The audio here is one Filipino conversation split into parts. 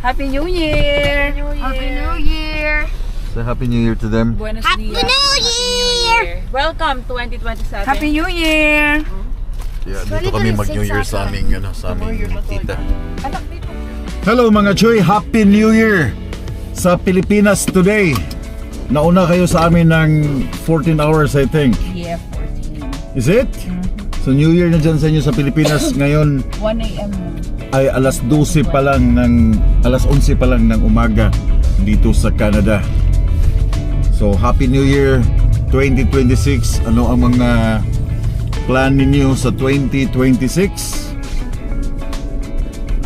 Happy New Year! Happy New Year! Say Happy New Year to them. Buenos Happy dias. New Year! Welcome 2027. Happy New Year! Yeah, dito kami mag-New Year sa aming, sa aming tita. Anak dito. Hello mga Choy, Happy New Year sa Pilipinas today. Nauna kayo sa amin ng 14 hours I think. Yeah, 14. Is it? So New Year na dyan sa inyo sa Pilipinas ngayon 1 a.m. na. ay alas 12 pa lang alas 11 pa lang ng umaga dito sa Canada. So Happy New Year 2026. Ano ang mga plan ninyo sa 2026?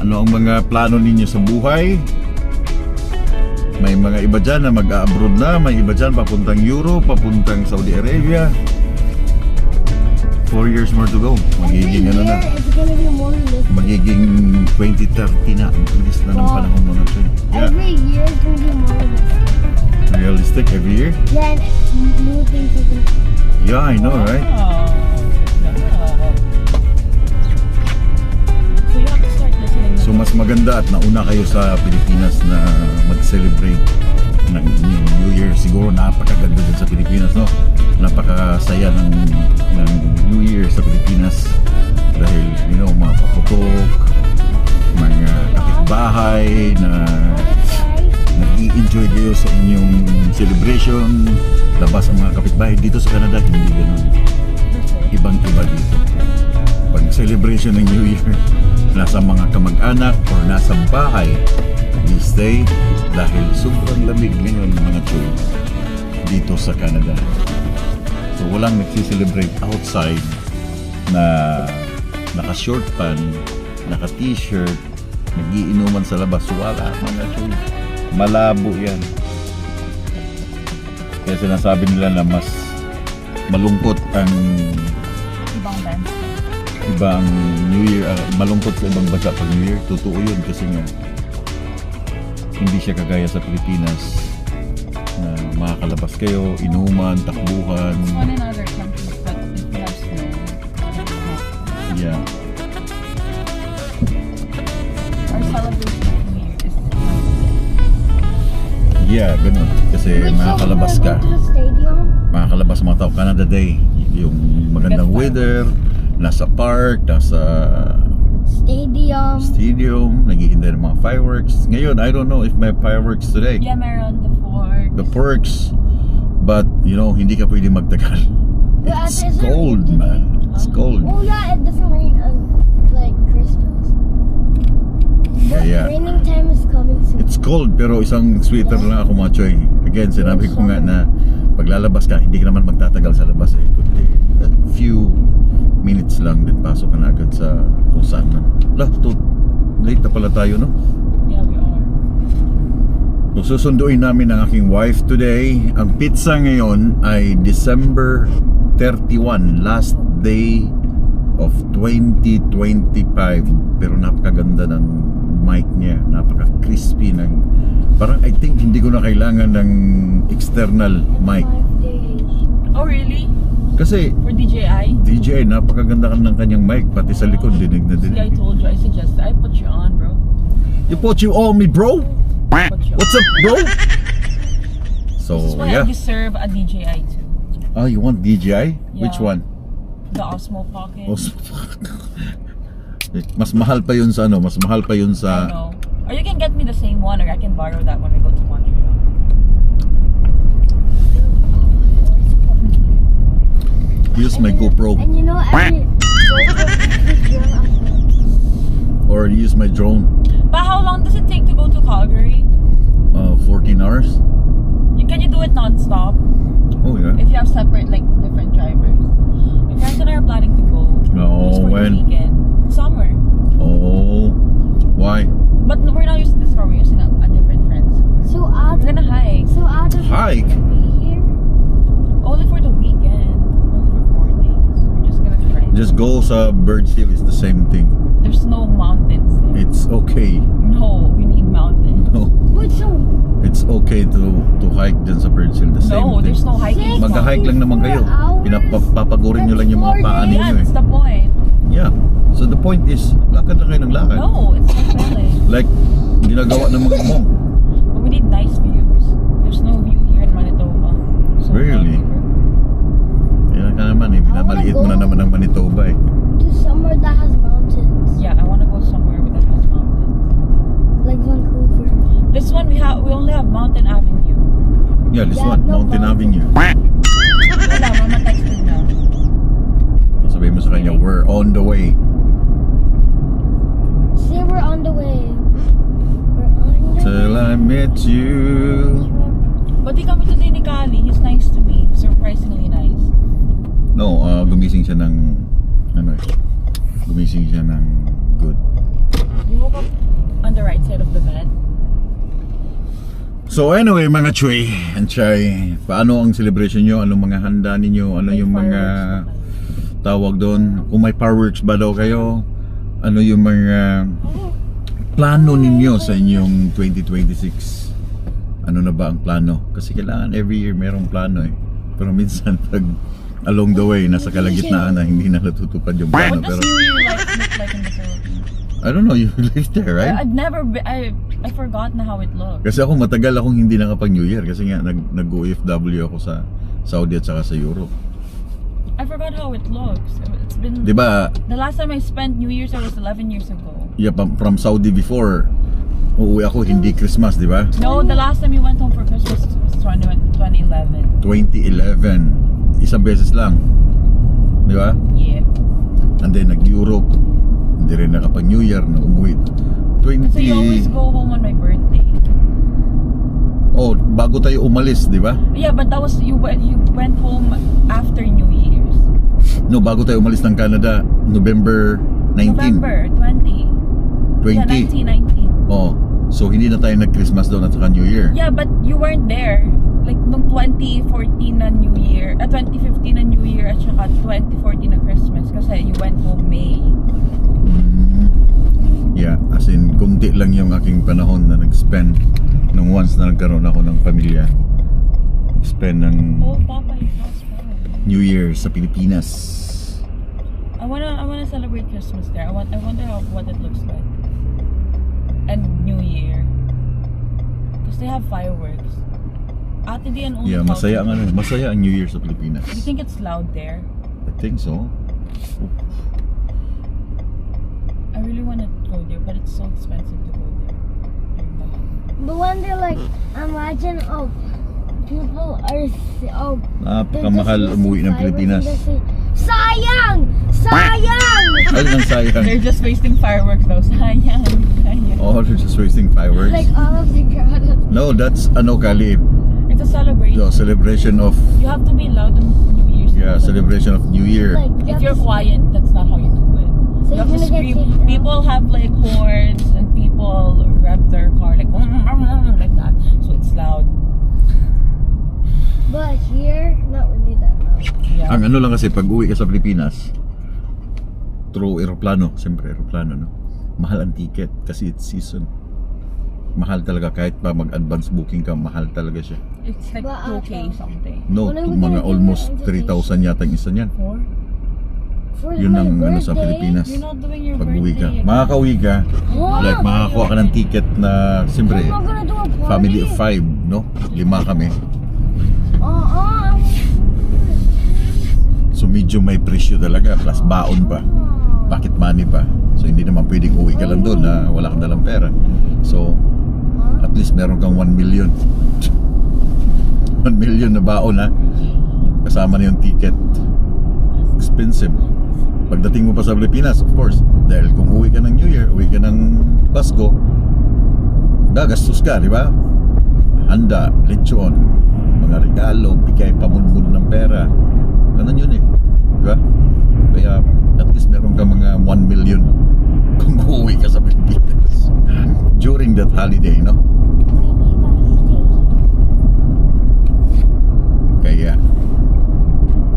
Ano ang mga plano ninyo sa buhay? May mga iba dyan na mag-abroad na, may iba dyan papuntang Europe, papuntang Saudi Arabia. 4 years more to go. Magiging ano na. It's gonna be more realistic. Magiging 2030 na. Ang bilis na ng panahon mga Choy. Yeah. Every year is gonna be more realistic. Realistic every year? Then new things are gonna. Yeah, I know, right? Oh, so you have to start listening. So mas maganda at nauna kayo sa Pilipinas na mag-celebrate ng inyong New Year. Siguro napakaganda din sa Pilipinas, no? Napakasaya ng New Year sa Pilipinas dahil, you know, mga paputok, mga kapitbahay na nag-i-enjoy kayo sa inyong celebration. Labas ang mga kapitbahay. Dito sa Canada, hindi ganun. Ibang-iba dito. Pag celebration ng New Year, nasa mga kamag-anak or nasa bahay, you stay dahil sobrang lamig ngayon mga Choy dito sa Canada. So walang nagsiselebrate outside na naka-short pan, naka-t-shirt, nag-iinuman sa labas. Wala mga Choy. Malabo yan. Kaya sinasabi nila na mas malungkot ang Ibang dance. ibang New Year, malungkot sa ibang bansa pag New Year. Totoo yun kasi nga hindi siya kagaya sa Pilipinas na makakalabas kayo, inuman, takbuhan. It's one in other countries, but if you have snow, Yeah. our celebration of New Year is Yeah, ganun. Kasi makakalabas ka. Go to the stadium. Makakalabas mga tao. Canada Day. Yung magandang Ganda. weather, nasa park, nasa stadium, naghihintay ng mga fireworks. Ngayon, I don't know if may fireworks today. yeah, meron the The perks, but you know, hindi ka pwede magtagal. Yeah, It's is it cold, raining man. It's cold. Oh yeah, it doesn't rain like Christmas. But Kaya, raining time is coming soon. it's cold, pero isang sweater lang ako mga Choy. Again, sinabi ko nga na paglalabas ka, hindi ka naman magtatagal sa labas eh. Kundi a few minutes lang, din pasok ka na agad sa kung saan man. Late na pala tayo, no? Yeah, we are. So susunduin namin ang aking wife today. Ang pizza ngayon ay December 31, last day of 2025. Pero napakaganda ng mic niya, napaka-crispy ng parang I think hindi ko na kailangan ng external mic 5 days. Oh, really? kasi For DJI? DJI napakaganda ng kanyang mic, pati sa likod dinig na See, I dinig. told you, I suggested, I put you on, bro. You put you on me, bro? Put you on. What's up, bro? So This is why yeah. I deserve a DJI too. Oh, you want DJI? Which Yeah. one? The Osmo Pocket. Oh, mas mahal pa yun sa ano, mas mahal pa yun I sa know. Or you can get me the same one, or I can borrow that when we go to Montreal. use my GoPro And you know, every or use my drone. But how long does it take to go to Calgary? 14 hours. Can you do it non-stop? Oh yeah. If you have separate, like, different drivers. My friends and I are planning to go. No, Just for when? the weekend. Summer. Oh, why? But we're not using this car, we're using a different friend's car. So We're gonna hike. out of Hike? be here. Only for the weekend. Only for 4 days. We're just gonna try. Just go sa Birds Hill. It's the same thing. There's no mountains there. It's okay. No, we need mountains. No, What's so? it's okay to hike dyan sa Birds Hill. The same No, thing. there's no hiking. Mag-hike lang naman kayo. Papagurin nyo lang yung mga paa ninyo Yeah, eh. that's the point. Yeah. So the point is, lakad lang kayo ng lakad. No, it's not selling. Like, ginagawa ng mga monk. But we need nice views. There's no view here in Manitoba. So Really? Yan ka naman eh. Minamaliit mo na naman ang Manitoba eh. To somewhere that has mountains. Yeah, I want to go somewhere with that has mountains. Like Vancouver. This one we only have Mountain Avenue. Yeah, this Yeah, one, no Mountain mountain. Avenue. Wala, mama texted na. Sabihin mo sa kanya, we're on the way. See, we're on the way. We're on the Till I met you. But di kami today ni Kali. He's nice to me. Surprisingly nice. No, gumising siya ng, gumising siya ng good. You woke up on the right side of the bed. So anyway, mga Chuy and Chay, paano ang celebration nyo? Anong mga handa ninyo? Ano May yung mga fireworks tawag doon? Kung may fireworks ba daw kayo? Ano yung mga plano ninyo sa inyong 2026? Ano na ba ang plano? Kasi kailangan every year merong plano eh. Pero minsan pag along the way, nasa kalagitnaan na hindi na natutupad yung plano. What does Pero New Year life look like in the Philippines? I don't know, you live there, right? I've never been, I forgot na how it looks. Kasi ako matagal akong hindi nakapag New Year kasi nga nag-OFW ako sa Saudi at saka sa Europe. I forgot how it looks. It's been, 'Di ba? the last time I spent New Year's I was 11 years ago. Yeah, from Saudi before. Uuwi ako hindi Christmas, 'di ba? No, the last time we went home for Christmas was 2011. 2011. Isang beses lang. 'Di ba? Yeah. And then nag-Europe. Hindi rin nakapag New Year na umuwi. So you always go home on my birthday. Oh, bago tayo umalis, 'di ba? Yeah, but that was you went home after New Year's. No, bago tayo umalis ng Canada, November 19. November 20. 20. Yeah, 1919. Oh. So hindi na tayo nag-Christmas doon at saka New Year. Yeah, but you weren't there. Like nung 2014 na New Year, 2015 na New Year at saka 2014 na Christmas kasi you went home May. Yeah, as in kunti lang yung aking panahon na nag-spend nung once na nagkaroon ako ng pamilya. Spend ng Oh, Papa, you fast forward. New Year sa Pilipinas. I wanna celebrate Christmas there. I wonder what it looks like. And New Year. Because they have fireworks. Ate Dian only Yeah, calls masaya it- ang masaya ang New Year sa Pilipinas. Do you think it's loud there? I think so. I really wanna go there, but it's so expensive to go there. But when they're like, imagine, people are, Napakamahal umuwi ng Pilipinas. Sayang! Sayang! Ay, nang sayang. They're just wasting fireworks though. Sayang. Sayang. Oh, they're just wasting fireworks. Like all of the crowd. No, that's Kali. It's a celebration. The celebration of You have to be loud on New Year's. celebration of New Year. Like, If you're quiet, that's not how you do it. So You have you're to gonna get scream. kicked out. People have like horns and people rev their car like like that. So it's loud. But here, not really that loud. Yeah. Ang ano lang kasi pag uwi ka sa Pilipinas, through aeroplano, siyempre aeroplano, no? Mahal ang ticket kasi it's season. Mahal talaga kahit pa mag-advance booking ka, mahal talaga siya. It's like But, 2K something. No, When are we gonna mga do almost the invitation? 3,000 yata ang isa niyan. 4? For Yun my ang ano sa birthday? Pilipinas. You're not doing your Pag uwi ka, birthday. makakauwi ka, Oh, like makakakuha ka ng ticket na siyempre I'm not gonna do a party. family of 5, no? 5 kami. So medyo may presyo talaga, plus baon pa, pocket money pa. So hindi naman pwedeng uwi ka lang doon na wala kang dalang pera. So at least meron kang 1 million. 1 million na baon ha. Kasama na yung ticket. Expensive. Pagdating mo pa sa Pilipinas, of course, dahil kung uwi ka ng New Year, uwi ka ng Pasko, gagastos ka, di ba? Handa, lechon, mga regalo, bigay, pamulmul ng pera. Ganun yun eh. Di ba? Kaya at least meron ka mga 1 million kung uuwi ka sa Pilipinas during that holiday, no? Kaya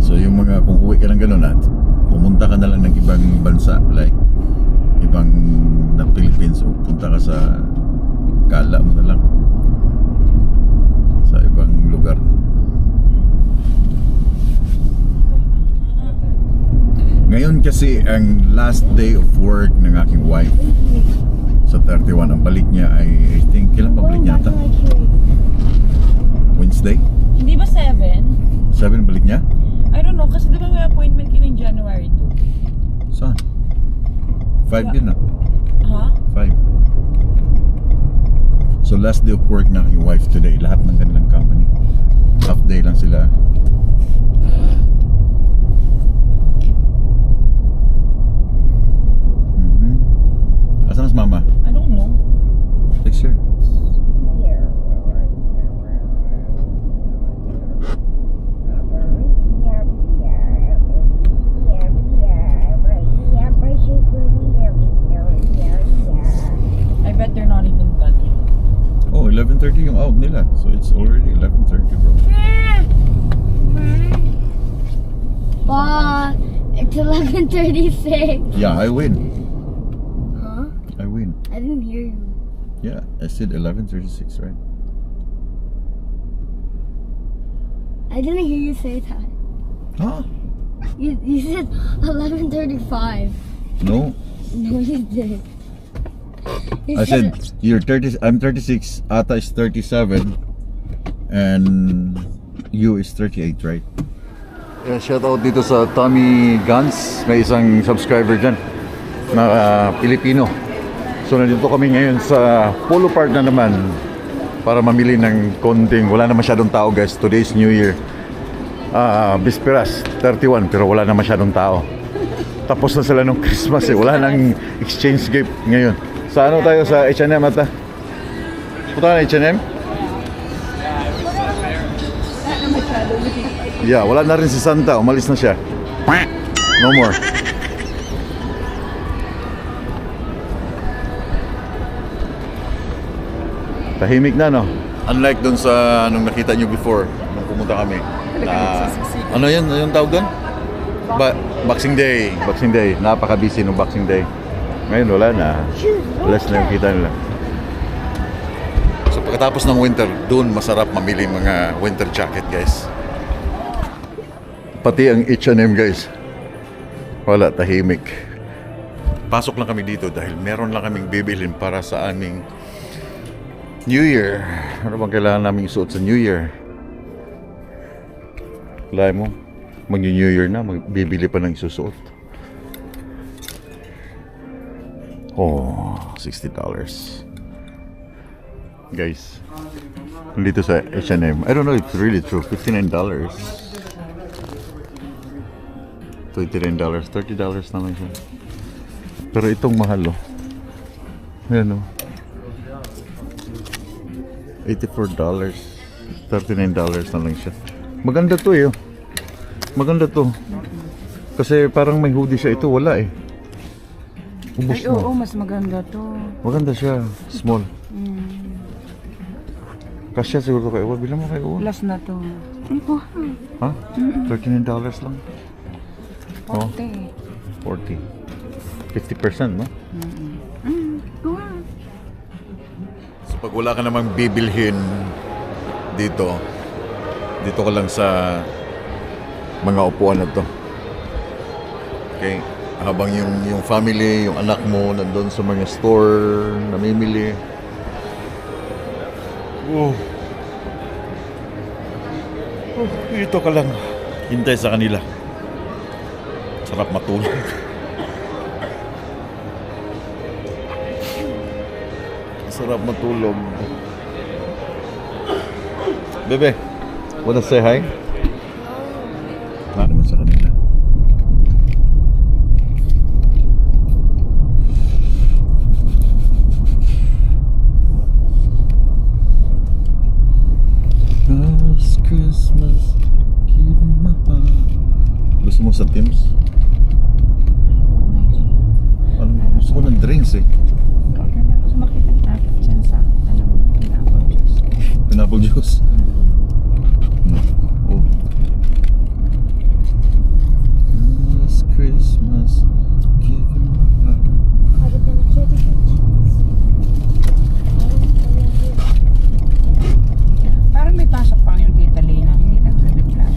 so yung mga kung uwi ka ng ganun at pumunta ka na lang ng ibang bansa like ibang na Philippines o punta ka sa Kala mo na lang sa ibang lugar. Ngayon kasi ang last day of work ng aking wife. Sa 31, ang balik niya ay, I think, kailan pa balik niya ata? Wednesday? Hindi ba 7? 7 balik niya? I don't know, kasi diba may appointment ka ng January 2? Saan? 5 yun na. Ha? 5. So last day of work na aking wife today. Lahat ng kanilang company. Half day lang sila. Asan si mama? I don't know. Text her. I bet they're not even done. Oh, 11:30 yung out nila. So it's already 11:30, bro. Wow, it's 11:36. Yeah, I win. Huh? I win. I didn't hear you. Yeah, I said 11:36, right? I didn't hear you say that. Huh? You said 11:35. No. No, you did. You I said you're 30. I'm 36. Ata is 37, and you is 38, right? Yeah, shout out dito sa Tommy Guns. May isang subscriber dyan na Pilipino. So nandito kami ngayon sa Polo Park na naman para mamili ng konting. Wala na masyadong tao, guys. Today's New Year. Bisperas 31, pero wala na masyadong tao. Tapos na sila nung Christmas eh. Wala nang exchange gift ngayon. Sa ano tayo? Sa H&M ata? Punta ka na H&M? Yeah, wala na rin si Santa. Umalis na siya. No more. Tahimik na, no? Unlike dun sa nung nakita nyo before, nung pumunta kami. Na, ano yun? Ano yung tawag dun? Boxing Day. Boxing Day. Napaka-busy nung Boxing Day. Ngayon wala na. Less na yung kita nila. So pagkatapos ng winter, doon masarap mamili mga winter jacket, guys. Pati ang H&M, guys. Wala, tahimik. Pasok lang kami dito dahil meron lang kaming bibilhin para sa aming New Year. Ano bang kailangan namin isuot sa New Year? Wala mo, mag-New Year na, bibili pa ng isusuot. Oh, $60. Guys, dito sa H&M. I don't know if it's really true. $59. $29. $30 na lang siya. Pero itong mahal, oh. Ayan, oh. $84. $39 na lang siya. Maganda to eh, oh. Maganda to. Kasi parang may hoodie siya. Ito wala eh. Ubus Ay, mo. oo, mas maganda to. Maganda siya. Small. Kasya siguro kay Uwa. Bilang mo kay Uwa. Plus na to. Ha? $39 lang. Oh, 40. 50%, no? So pag wala ka namang bibilhin dito ka lang sa mga upuan na to. Okay? Habang yung family, yung anak mo nandun sa mga store namimili. Dito ka lang hintay sa kanila. Sarap matulog. Sarap matulog. Bebe, wanna say hi? Wala naman sa kanila. Last Christmas, keep my heart. Gusto mo sa Tim's? Ano, gusto ko ng drinks eh. Gusto makita natin dyan sa pineapple juice. Pineapple juice? Oh. Last Christmas, give you my heart. Parang may pasok pa yung Tita Lena. Hindi nagre-reply.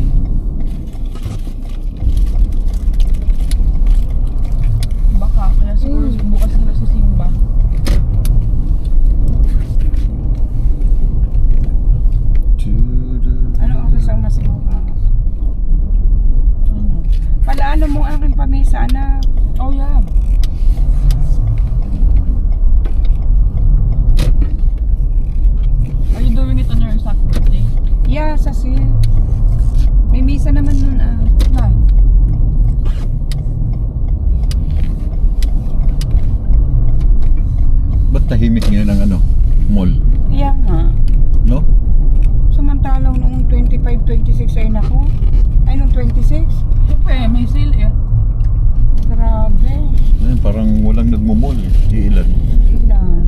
tahimik ngayon ang ano, mall. Kaya nga. No? Samantalang noong 25, 26 ay nako. Ay, noong 26? Siyempre, may sale eh. Grabe. Ngayon, parang walang nagmo-mall eh. Ilan. Ilan.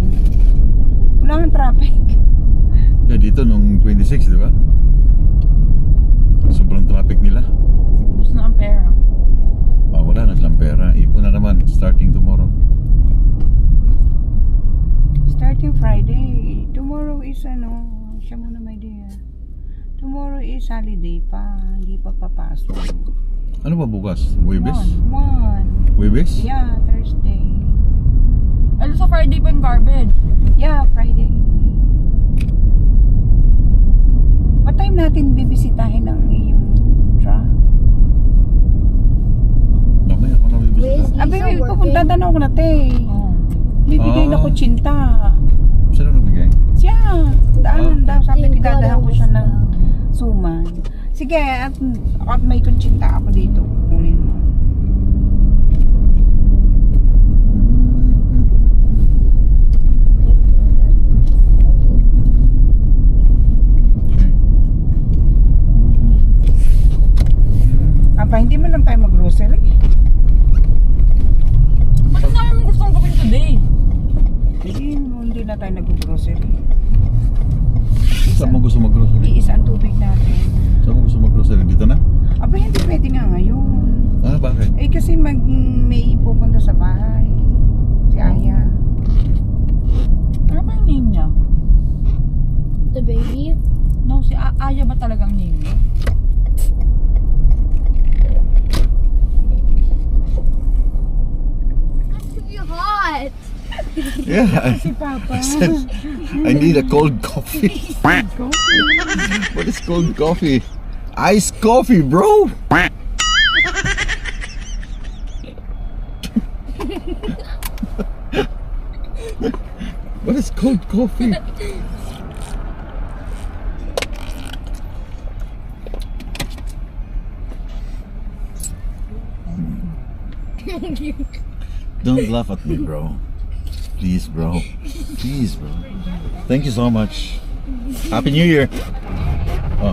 Wala nang traffic. Kaya dito nung 26, di ba? Sobrang traffic nila. Ubus na ang pera. Wala na silang pera. Ipon na naman, starting tomorrow. Starting Friday. Tomorrow is ano, siya muna may idea. Tomorrow is holiday pa. Hindi pa papasok. Ano ba bukas? Huwebes? One. Huwebes? Yeah, Thursday. Ano sa Friday pa yung garbage? Yeah, Friday. What time natin bibisitahin ang iyong truck? Mamaya ako na Where's bibisita. Lisa Abi, working? pupunta tanaw ko na te. Oo. Bibigay na ko tsinta. Sino nabigay? Siya, daanan daw. Sabi Thank ko, God I dadahan ko was siya ng found. suman. Sige, at may kuntsinta ako dito. Kunin mo. Okay. Apa, hindi man lang tayo mag-grocery. Ano namin mong gustong gawin today? Hindi na tayo nag-grocery. Saan mo gusto mag-grocery? Iisa ang tubig natin. Saan mo gusto mag-grocery? Dito na? Aba, hindi pwede nga ngayon. Ah, bakit? Eh, kasi may pupunta sa bahay. Si Aya. Ano kayong name niya? The baby? No, si Aya ba talagang name niya? That's too hot. Yeah, Si Papa. I said, I need a cold coffee. What is cold coffee? Iced coffee, bro! What is cold coffee? Don't laugh at me, bro. Please, bro. Please, bro. Thank you so much. Happy New Year. Oh.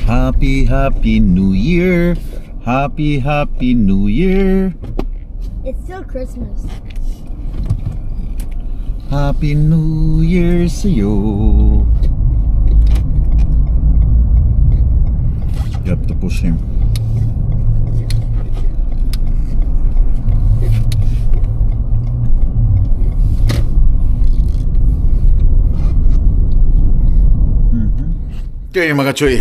Happy New Year. Happy New Year. It's still Christmas. Happy New Year sa'yo. You have to push him. Okay mga choy.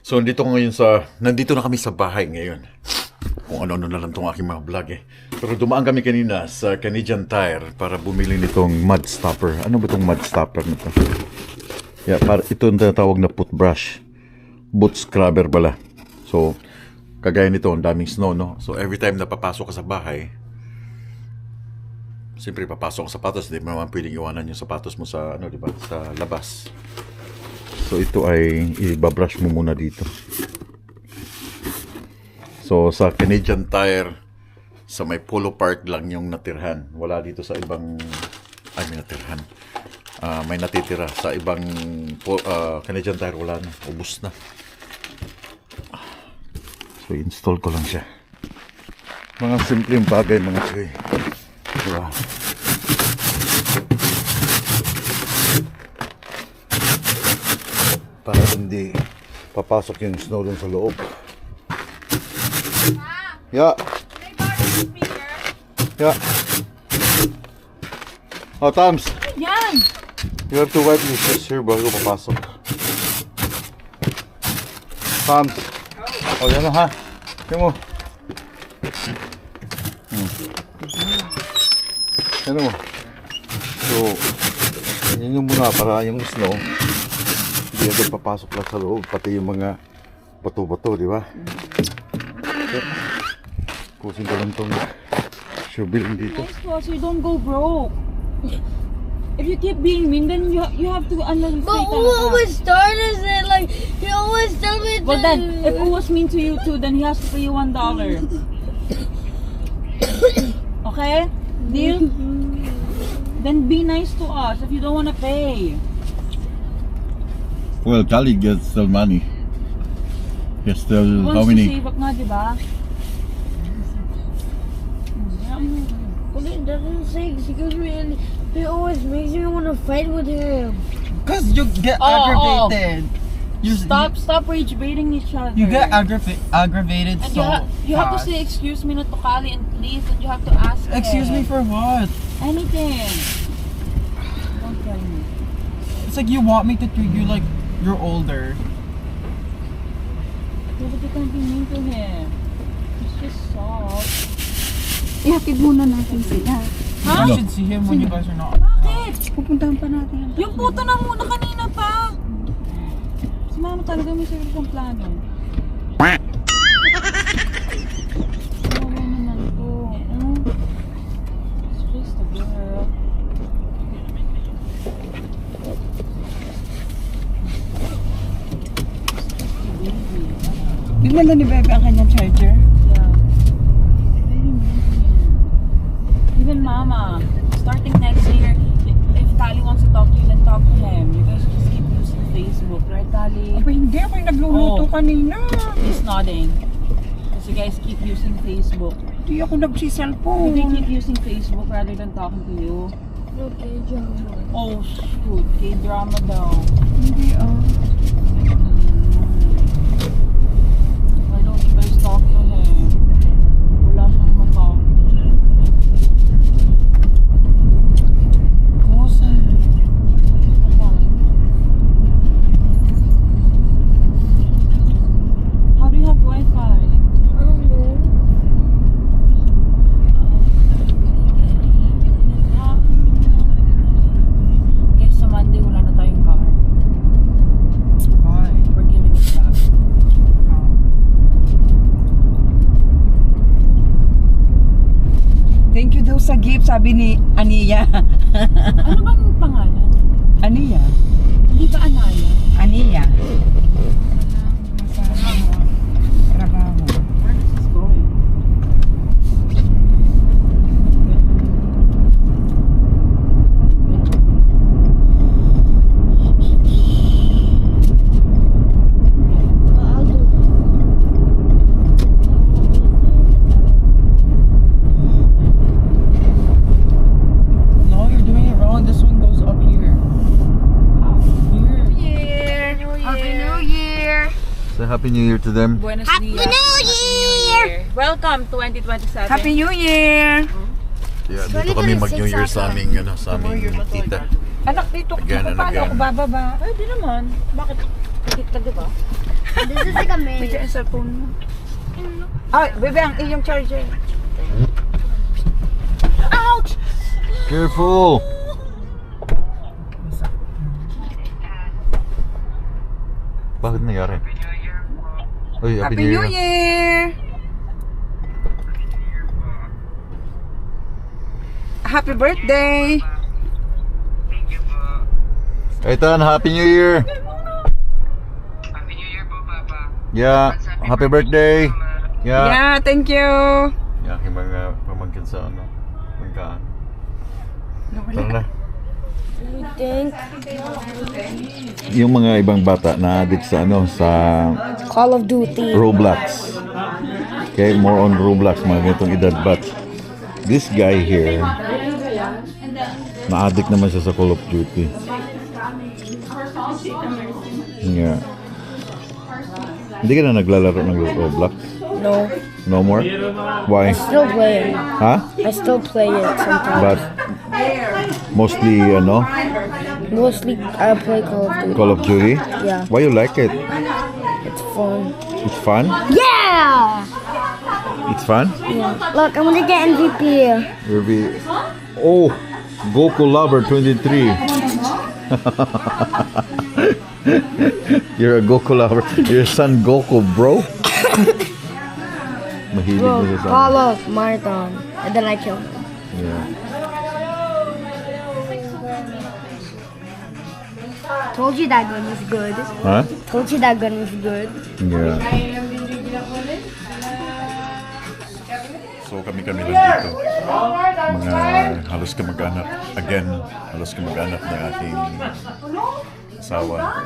So nandito na kami sa bahay ngayon. Kung ano-ano na lang itong aking mga vlog eh. Pero dumaan kami kanina sa Canadian Tire para bumili nitong mud stopper. Ano ba itong mud stopper na ito? Yeah, ito ang tinatawag na foot brush. Boot scrubber pala. So, kagaya nito, ang daming snow, no? So, every time na papasok ka sa bahay, siyempre papasok ka sa sapatos, di mo naman pwedeng iwanan yung sapatos mo sa, ano, di ba? Sa labas. So, ito ay ibabrush mo muna dito. So, sa Canadian Tire, sa may Polo Park lang yung natirhan. Wala dito sa ibang, may natirhan. May natitira sa ibang Canadian Tire, wala na, ubos na. So install ko lang siya. Mga simpleng bagay mga choy. Diba? Para hindi papasok yung snow dun sa loob. Yeah. Yeah. Oh, Tams. Yan! You have to wipe your shoes here bago papasok. Tams. Oh, yan na ha. Yan mo. Yan mo. So, yan yung muna para yung snow hindi agad papasok lang sa loob. Pati yung mga bato-bato, di ba? Okay. Pusin ko lang itong shoveling dito. Nice so you don't go broke. If you keep being mean, then you have to unlearn But what we started it like he always tells me. Well then, if it was mean to you too, then he has to pay you $1. Okay? Deal? Then be nice to us if you don't wanna pay. Well, Kali gets still money. He still, He how wants to many? save up nga, di ba? Well, it doesn't say excuse me, and he always makes me want to fight with him. Cause you get Oh, aggravated. You Stop rage baiting each other. You get aggravated and so you have to fast. say excuse me not to Kali and please, and you have to ask Excuse me him. for what? Anything. Don't tell me. It's like you want me to treat you like you're older. Yeah, but you can't be mean to him. He's just soft. Ihatid muna natin sila. Ha? You should see him when you guys are not. Bakit? Pupuntahan pa natin. Yung puto na muna kanina pa. Si mama talaga may sarili siyang plano. Sawa naman to. It's just a girl. It's just a baby. Bigla na ni Bebe ang kanyang charger. Yeah. Very mean to him. Even mama, starting next year, if Kali wants to talk to you, then talk to him. You guys just keep using Facebook, right, Kali? Aba, hindi ako yung nagluluto Oh. kanina. He's nodding. Because you guys keep using Facebook. Hindi ako If they nagsiselfone. keep using Facebook rather than talking to you. Okay, John. Oh, shoot. K-drama daw. Hindi Why don't you guys talk to him? Wala siyang mata. How do you have Wi-Fi? I don't know. Okay, so Monday wala na tayong car. Why? We're giving it back. Thank you daw sa gift, sabi ni Aniya. Ano bang pangalan? Aniya? Hindi ba Anaya? Aniya. Sa trabaho. Where is this going? I'll do it. No, you're doing it wrong. This one goes up here. Here. Happy New Year. Say Happy New Year to them. Buenos Happy dias. New Year! Welcome 2027. Happy New Year! Yeah, dito kami mag-New Year sa aming, sa aming tita. Anak, dito Again and paano again. ako bababa? Ay, di naman. Bakit? Tikit ka, di ba? This is like a Medyo maze. ang cellphone mo. Ay, Bebe, ang iyong charger. Ouch! Careful! Bakit nangyari? Uy, Happy New Year! Happy birthday! Ethan, Happy New Year! Happy New Year po, Papa. Yeah, happy birthday! Yeah. Yeah, thank you! Yeah, yung mga pamangkin sa ano, pangkaan. Tara na. Think Yung mga ibang bata na addict sa ano, sa Call of Duty. Roblox. Okay, more on Roblox, mga ganitong edad. But this guy here, na-addict naman siya sa Call of Duty. Yeah. Hindi ka na naglalaro ng Roblox? No, No more? Why? still play it. Huh? I still play it sometimes. But mostly, ano, Mostly I play Call of Duty. Call of Duty? Yeah, Why you like it? it's fun. It's fun? Yeah! It's fun? Yeah. Look, I'm gonna get MVP. You'll be... Oh! Goku Lover 23. You're a Goku lover. Your son Goku, bro. Mahilig Bro, na siya sa call up marathon. And then I kill him. Yeah. Told you that gun was good. Ha? Told you that gun was good. Yeah. So kami-kami lang dito. Mga halos kamag-anak. Again, halos kamag-anak ng aking asawa.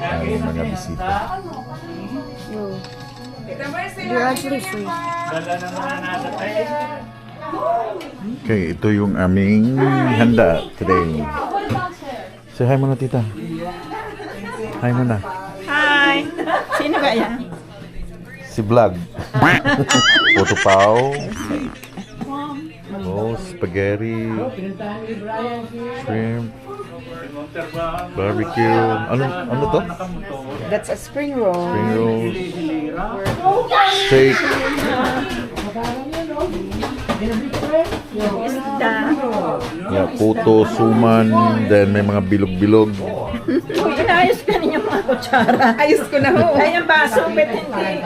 Ay mga bisita. No. You're actually free. Okay, ito yung aming handa today. Say hi muna, tita. Hi muna. Hi! Sino ba yan? Si Vlog. Puto pao. Oh, spaghetti. Shrimp. Barbecue. Ano to? That's a spring roll. Spring rolls. Steak. Yeah, puto, suman, then may mga bilog-bilog. Uy, inayos ka niya mga kutsara. Ayos ko na ho. Ay, ang baso, bet hindi.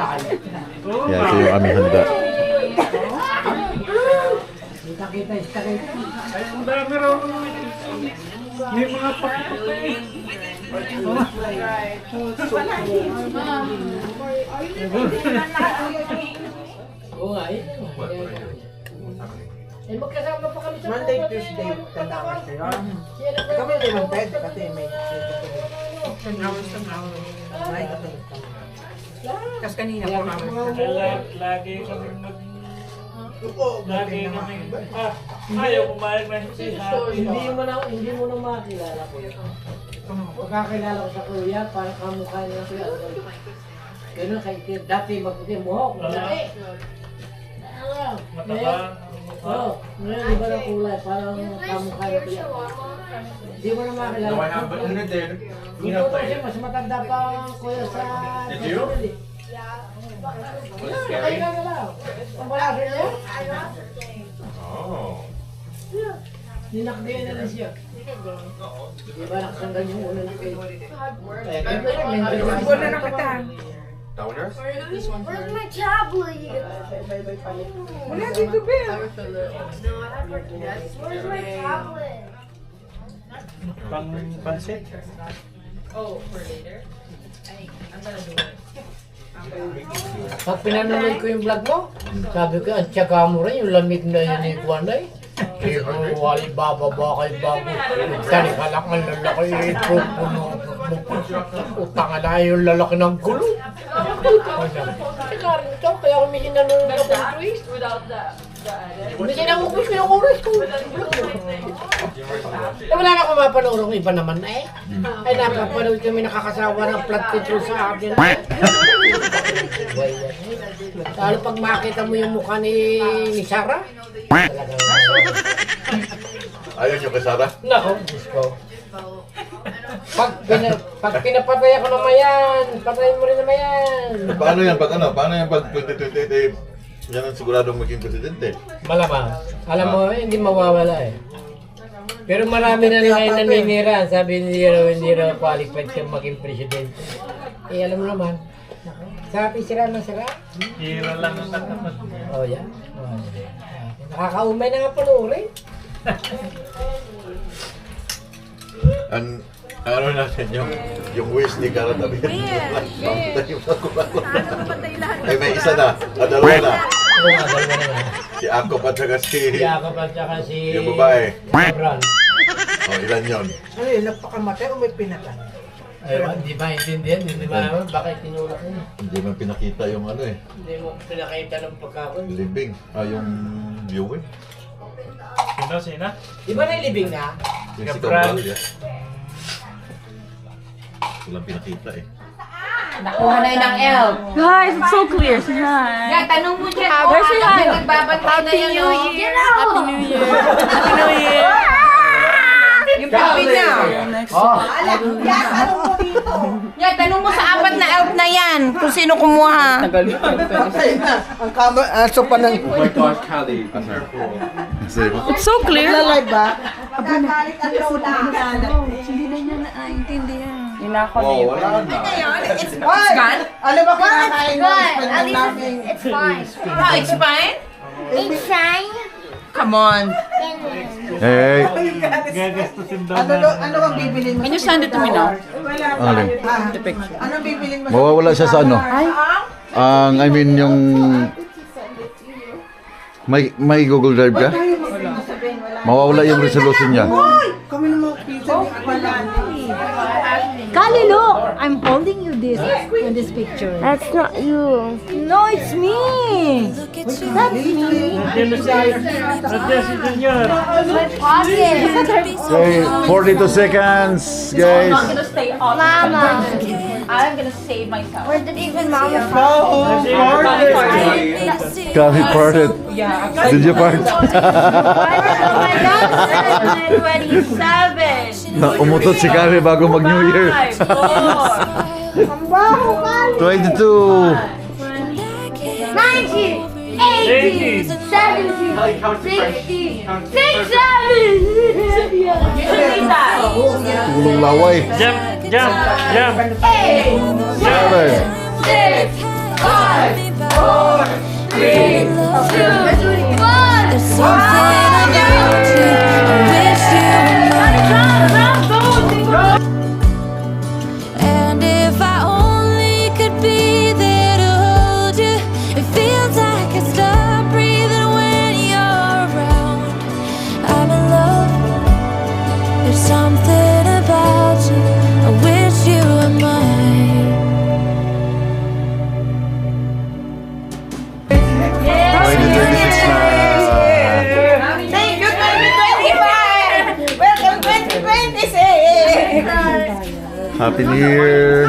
Yeah, ito yung aming handa. Monday, Tuesday, 10 hours kayo. Kami hindi man pwede kasi may 10 hours. Right? Kasi kanina 4 hours. Lagi kami ayaw pumayag na Hindi mo na makakilala ko. Pagkakilala ko sa kuya, parang kamukha niya kuya. Ganun kay dati maputi mo. Malaki. Oo, ngayon iba na kulay, parang kamukha niya kuya. Hindi mo na makakilala. Kasi mas matanda pa ang kuya sa... Ay, na lang. Ang malaki niya? Ninakdiyan na rin siya. Di ba nakasanggal yung ulo na kayo? Ibo na nakatang. Where's my tablet? Wala dito ba? Where's my tablet? Pansit? Pag pinanonood ko yung vlog mo, sabi ko, ang tiyaga mo rin yung lamig na yun ni Juanay. Hindi mo wali bababa kay bago. Tani kalak ang lalaki ito. Utang na yung lalaki ng gulo. Teka rin ito, kaya kami hinanonood ako nito eh. Hindi sinakupos ko yung oras ko. Wala na akong mapanood ng iba naman eh. Ay napapanood kami nakakasawa ng blood control sa akin. Lalo pag makita mo yung mukha ni Sarah. Ayaw nyo kay Sarah? Nako, Diyos ko. Pag pinapatay ako naman yan, patayin mo rin naman yan. Paano yan? Paano yan pag 2028? Yan ang siguradong maging presidente. Malamang. Alam mo, hindi mawawala eh. Pero marami na ngayon naninira. Sabi hindi raw qualified siyang maging presidente. Eh, alam mo naman. Sa atin sira ng sira. Hira lang ang katapat. Oh, yan. Nakakaumay na nga panoorin. Ano natin yung wish ni Cara David? Ay, may isa na. Dalawa na. Oo nga, dalawa na nga. Si Akop at saka si... Yakap at saka si... Yung babae. Bran. Ilan yun? Ano yun, napakamatay o may pinatay? Ay, hindi ba intindihan? Hindi ba naman? Bakit tinulak mo? Hindi man pinakita yung ano eh. Hindi mo pinakita ng pagkakon. Libing. Yung viewing. Sino? Di ba nailibing na? Yung si Cabral. Walang pinakita eh. Nakuha na yun ng elf. Guys, it's so clear. Say hi. Yeah, tanong mo dyan. Where's your eye? Nagbabantay na yan, no? Happy New Year. Happy New Year. Yung papi niya. Yeah, tanong mo sa apat na elf na yan kung sino kumuha. Ang camera, so pa ng... Oh my gosh, Callie. Kasi, It's so clear. Live ba? wala na. It's gone? Ano ba kinakain mo? At least it's fine. Oh, it's fine? It's fine. Come on. And Hey, Gagastusin daw Ano bang bibilin mo? Can you send it to me now? alin? The picture. Anong bibilin mo? Mawawala siya sa ano? Ang, I mean, yung... May Google Drive ka? Mawawala yung resolution niya. Kami naman pizza. Wala. Kali, look! I'm holding you this in this picture. That's not you. No, it's me. That's me. Nandiyan si Junior. My pocket. Okay, 42 seconds, guys. gonna stay on. Mama. I'm gonna save myself. Where did even Mama from? Kami parted. Did you part? Oh my God, 27. Na umutot si Kari bago mag New Year. 22. 90, 80, 70, 60, 67. Tulong laway. Jump, jump, jump. 7. 6, 5, 4, 3, 2, 1. There's something about you. I wish you were mine. And if I only could be there to hold you, it feels like I stop breathing when you're around. I'm in love. There's something about you. I wish you were mine. 2026 na. Thank you, 2025! Welcome, 2026! Happy New Year.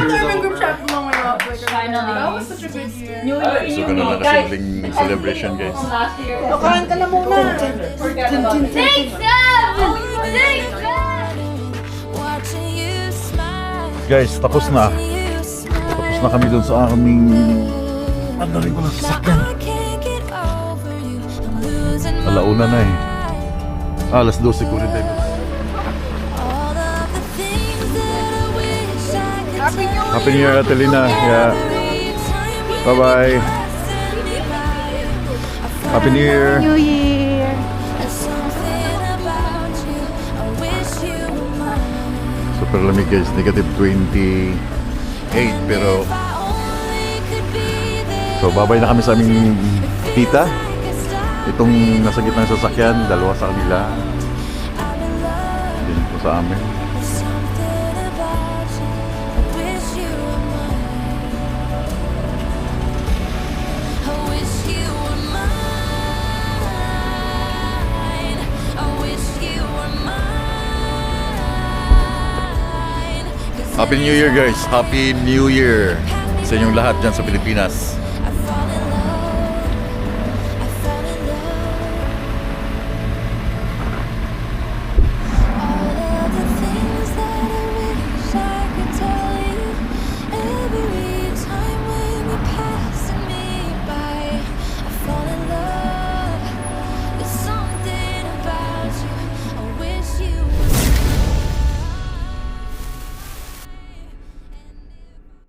Finally. So, ganun lang kasimpleng celebration, guys. Kain ka na muna. Thanks, Watching you smile. Guys, tapos na. Tapos na kami dun sa aming padaling ko ng sasakyan. I can't get over you. I'm losing my Alauna na eh. Alas 12 ko rin tayo. all of the things that I wish I could Happy New Year, Atelina. Yeah. Bye-bye. Happy New Year. Year. There's something about you. I wish you were mine. Super lamig guys. Negative 28. Pero, If I only could be there. so babay na kami sa aming tita. I could stop. Itong nasa gitna ng sasakyan, dalawa sa kanila. I'm in love. Din po sa amin. There's something about you. I wish you were mine. I wish you were mine. I wish you were mine. 'Cause Happy New Year guys. Happy New Year sa inyong lahat dyan sa Pilipinas.